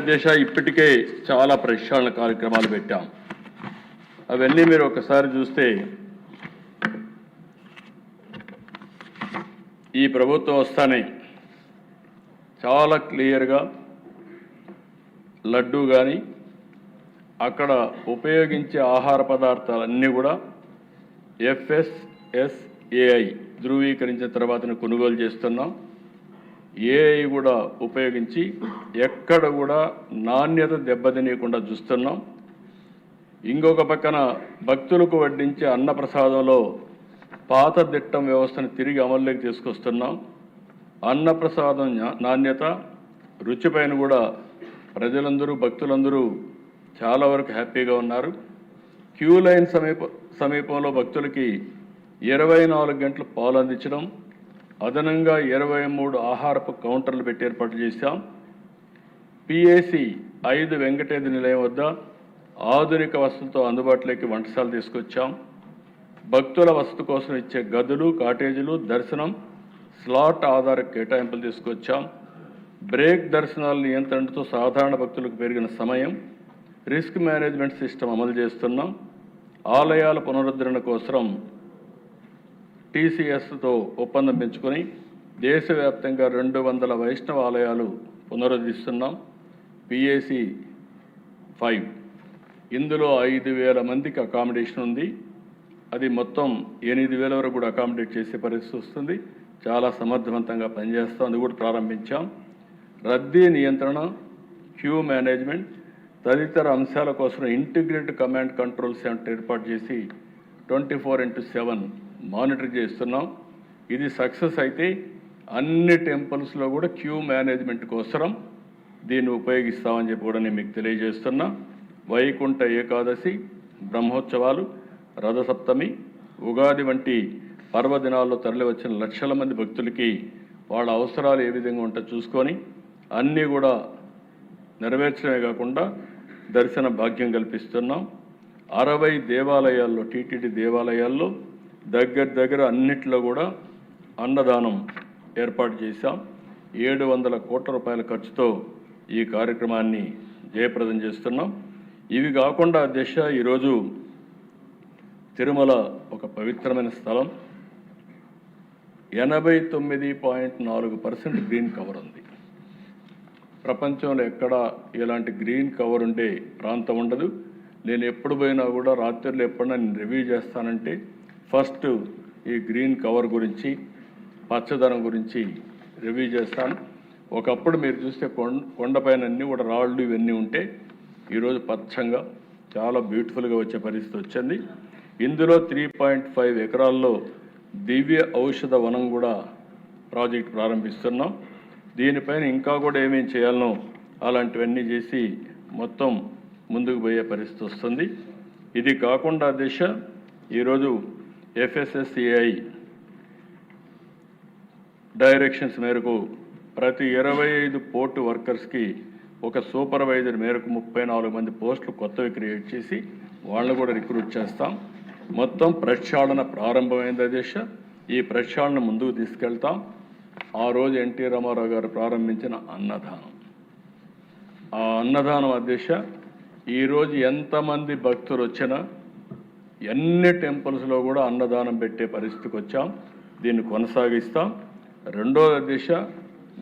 దేశ ఇప్పటికే చాలా ప్రక్షాళన కార్యక్రమాలు పెట్టాం. అవన్నీ మీరు ఒకసారి చూస్తే ఈ ప్రభుత్వం వస్తానే చాలా క్లియర్గా లడ్డు కానీ అక్కడ ఉపయోగించే ఆహార పదార్థాలన్నీ కూడా FSSAI ధృవీకరించిన తర్వాతనే కొనుగోలు చేస్తున్నాం. ఏఐ కూడా ఉపయోగించి ఎక్కడ కూడా నాణ్యత దెబ్బతినీయకుండా చూస్తున్నాం. ఇంకొక పక్కన భక్తులకు వడ్డించే అన్నప్రసాదంలో పాత దిట్టం వ్యవస్థను తిరిగి అమల్లోకి తీసుకొస్తున్నాం. అన్నప్రసాదం నాణ్యత రుచిపైన కూడా ప్రజలందరూ భక్తులందరూ చాలా వరకు హ్యాపీగా ఉన్నారు. క్యూ లైన్ సమీపంలో భక్తులకి 24 గంటలు పాలు అందించడం, అదనంగా 23 ఆహారపు కౌంటర్లు పెట్టి ఏర్పాటు చేశాం. PAC 5 వెంకటేశ్వర నిలయం వద్ద ఆధునిక వసతులతో అందుబాటులోకి వంటశాల తీసుకొచ్చాం. భక్తుల వసతి కోసం ఇచ్చే గదులు, కాటేజీలు, దర్శనం స్లాట్ ఆధార కేటాయింపులు తీసుకొచ్చాం. బ్రేక్ దర్శనాల నియంత్రణతో సాధారణ భక్తులకు పెరిగిన సమయం, రిస్క్ మేనేజ్మెంట్ సిస్టమ్ అమలు చేస్తున్నాం. ఆలయాల పునరుద్ధరణ కోసం TCSతో ఒప్పందం పెంచుకొని దేశవ్యాప్తంగా 200 వైష్ణవ ఆలయాలు పునరుద్ధరిస్తున్నాం. PAC 5 ఇందులో 5,000 మందికి అకామిడేషన్ ఉంది. అది మొత్తం 8,000 వరకు కూడా అకామిడేట్ చేసే పరిస్థితి వస్తుంది. చాలా సమర్థవంతంగా పనిచేస్తాం. అది కూడా ప్రారంభించాం. రద్దీ నియంత్రణ, క్యూ మేనేజ్మెంట్ తదితర అంశాల కోసం ఇంటిగ్రేటెడ్ కమాండ్ కంట్రోల్ సెంటర్ ఏర్పాటు చేసి 24/7 మానిటర్ చేస్తున్నాం. ఇది సక్సెస్ అయితే అన్ని టెంపుల్స్లో కూడా క్యూ మేనేజ్మెంట్ కోసం దీన్ని ఉపయోగిస్తామని చెప్పి కూడా నేను మీకు తెలియజేస్తున్నా. వైకుంఠ ఏకాదశి, బ్రహ్మోత్సవాలు, రథసప్తమి, ఉగాది వంటి పర్వదినాల్లో తరలి వచ్చిన లక్షల మంది భక్తులకి వాళ్ళ అవసరాలు ఏ విధంగా ఉంటో చూసుకొని అన్నీ కూడా నెరవేర్చడమే కాకుండా దర్శన భాగ్యం కల్పిస్తున్నాం. 60 దేవాలయాల్లో, TTD దేవాలయాల్లో దగ్గర అన్నిట్లో కూడా అన్నదానం ఏర్పాటు చేశాం. 700 కోట్ల రూపాయల ఖర్చుతో ఈ కార్యక్రమాన్ని జయప్రదం చేస్తున్నాం. ఇవి కాకుండా ఈరోజు తిరుమల ఒక పవిత్రమైన స్థలం. 89.4% గ్రీన్ కవర్ ఉంది. ప్రపంచంలో ఎక్కడ ఇలాంటి గ్రీన్ కవర్ ఉండే ప్రాంతం ఉండదు. నేను ఎప్పుడు పోయినా కూడా రాత్రిలో ఎప్పుడైనా నేను రివ్యూ చేస్తానంటే ఫస్ట్ ఈ గ్రీన్ కవర్ గురించి, పచ్చదనం గురించి రివ్యూ చేస్తాను. ఒకప్పుడు మీరు చూస్తే కొండపైన అన్నీ కూడా రాళ్ళు ఇవన్నీ ఉంటే ఈరోజు పచ్చంగా చాలా బ్యూటిఫుల్గా వచ్చే పరిస్థితి వచ్చింది. ఇందులో 3.5 ఎకరాల్లో దివ్య ఔషధ వనం కూడా ప్రాజెక్ట్ ప్రారంభిస్తున్నాం. దీనిపైన ఇంకా కూడా ఏమేం చేయాలనో అలాంటివన్నీ చేసి మొత్తం ముందుకు పోయే పరిస్థితి వస్తుంది. ఇది కాకుండా ఈరోజు FSSAI డైరెక్షన్స్ మేరకు ప్రతి 25 పోర్టు వర్కర్స్కి ఒక సూపర్వైజర్ మేరకు 34 మంది పోస్టులు కొత్తవి క్రియేట్ చేసి వాళ్ళని కూడా రిక్రూట్ చేస్తాం. మొత్తం ప్రక్షాళన ప్రారంభమైంది. ఈ ప్రక్షాళన ముందుకు తీసుకెళ్తాం. ఆ రోజు ఎన్టీ రామారావు గారు ప్రారంభించిన అన్నదానం, ఆ అన్నదానం ఈరోజు ఎంతమంది భక్తులు వచ్చినా అన్ని టెంపుల్స్లో కూడా అన్నదానం పెట్టే పరిస్థితికి వచ్చాం. దీన్ని కొనసాగిస్తాం. రెండోది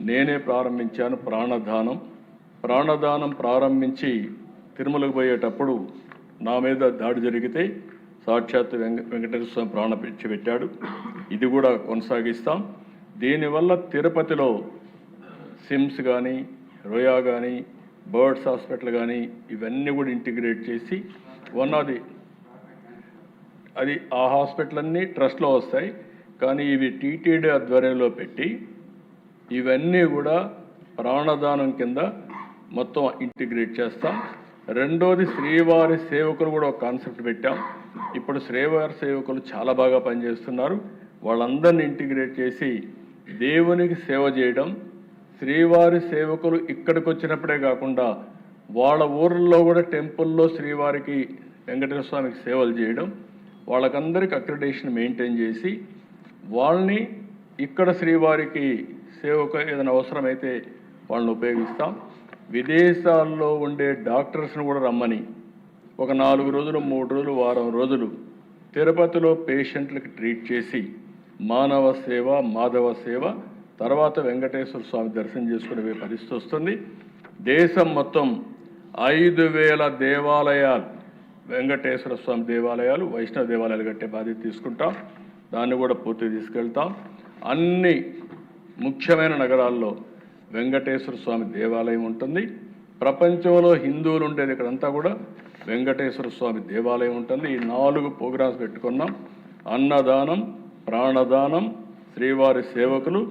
నేనే ప్రారంభించాను ప్రాణదానం ప్రారంభించి తిరుమలకు పోయేటప్పుడు నా మీద దాడి జరిగితే సాక్షాత్ వెంకటేశ్వర స్వామి ప్రాణ పెట్టాడు. ఇది కూడా కొనసాగిస్తాం. దీనివల్ల తిరుపతిలో సిమ్స్ కానీ, రోయా కానీ, బర్డ్స్ హాస్పిటల్ కానీ ఇవన్నీ కూడా ఇంటిగ్రేట్ చేసి అది ఆ హాస్పిటల్ అన్నీ ట్రస్ట్లో వస్తాయి. కానీ ఇవి TTD ఆధ్వర్యంలో పెట్టి ఇవన్నీ కూడా ప్రాణదానం కింద మొత్తం ఇంటిగ్రేట్ చేస్తాం. రెండోది శ్రీవారి సేవకులు కూడా ఒక కాన్సెప్ట్ పెట్టాం. ఇప్పుడు శ్రీవారి సేవకులు చాలా బాగా పనిచేస్తున్నారు. వాళ్ళందరినీ ఇంటిగ్రేట్ చేసి దేవునికి సేవ చేయడం, శ్రీవారి సేవకులు ఇక్కడికి వచ్చినప్పుడే కాకుండా వాళ్ళ ఊర్లో కూడా టెంపుల్లో శ్రీవారికి వెంకటేశ్వర స్వామికి సేవలు చేయడం, వాళ్ళకందరికి అక్రిడేషన్ మెయింటైన్ చేసి వాళ్ళని ఇక్కడ శ్రీవారికి సేవకు ఏదైనా అవసరమైతే వాళ్ళని ఉపయోగిస్తాం. విదేశాల్లో ఉండే డాక్టర్స్ను కూడా రమ్మని ఒక 4 రోజులు 3 రోజులు వారం రోజులు తిరుపతిలో పేషెంట్లకు ట్రీట్ చేసి మానవ సేవ మాధవ సేవ తర్వాత వెంకటేశ్వర స్వామి దర్శనం చేసుకునే పరిస్థితి వస్తుంది. దేశం మొత్తం 5,000 దేవాలయాలు, వెంకటేశ్వర స్వామి దేవాలయాలు, వైష్ణవ దేవాలయాలు కట్టే బాధ్యత తీసుకుంటాం. దాన్ని కూడా పూర్తి తీసుకెళ్తాం. అన్ని ముఖ్యమైన నగరాల్లో వెంకటేశ్వర స్వామి దేవాలయం ఉంటుంది. ప్రపంచంలో హిందువులు ఉండేది ఇక్కడంతా కూడా వెంకటేశ్వర స్వామి దేవాలయం ఉంటుంది. ఈ 4 ప్రోగ్రామ్స్ పెట్టుకున్నాం. అన్నదానం, ప్రాణదానం, శ్రీవారి సేవకులు,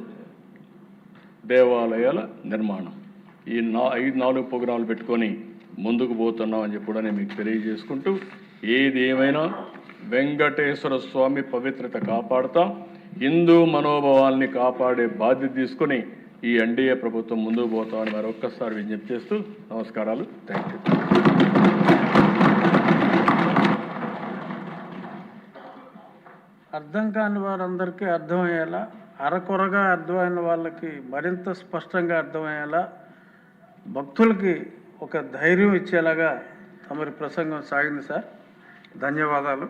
దేవాలయాల నిర్మాణం. ఈ 4 ప్రోగ్రాంలు పెట్టుకొని ముందుకు పోతున్నామని చెప్పి కూడా నేను మీకు తెలియజేసుకుంటూ, ఏది ఏమైనా వెంకటేశ్వర స్వామి పవిత్రత కాపాడుతాం. హిందూ మనోభావాల్ని కాపాడే బాధ్యత తీసుకొని ఈ ఎన్డీఏ ప్రభుత్వం ముందుకు పోతామని మరొక్కసారి విజ్ఞప్తి చేస్తూ నమస్కారాలు. Thank you. అర్థం కాని వారందరికీ అర్థమయ్యేలా, అరకొరగా అర్థమైన వాళ్ళకి మరింత స్పష్టంగా అర్థమయ్యేలా, భక్తులకి ఒక ధైర్యం ఇచ్చేలాగా తమరి ప్రసంగం సాగింది సార్. ధన్యవాదాలు.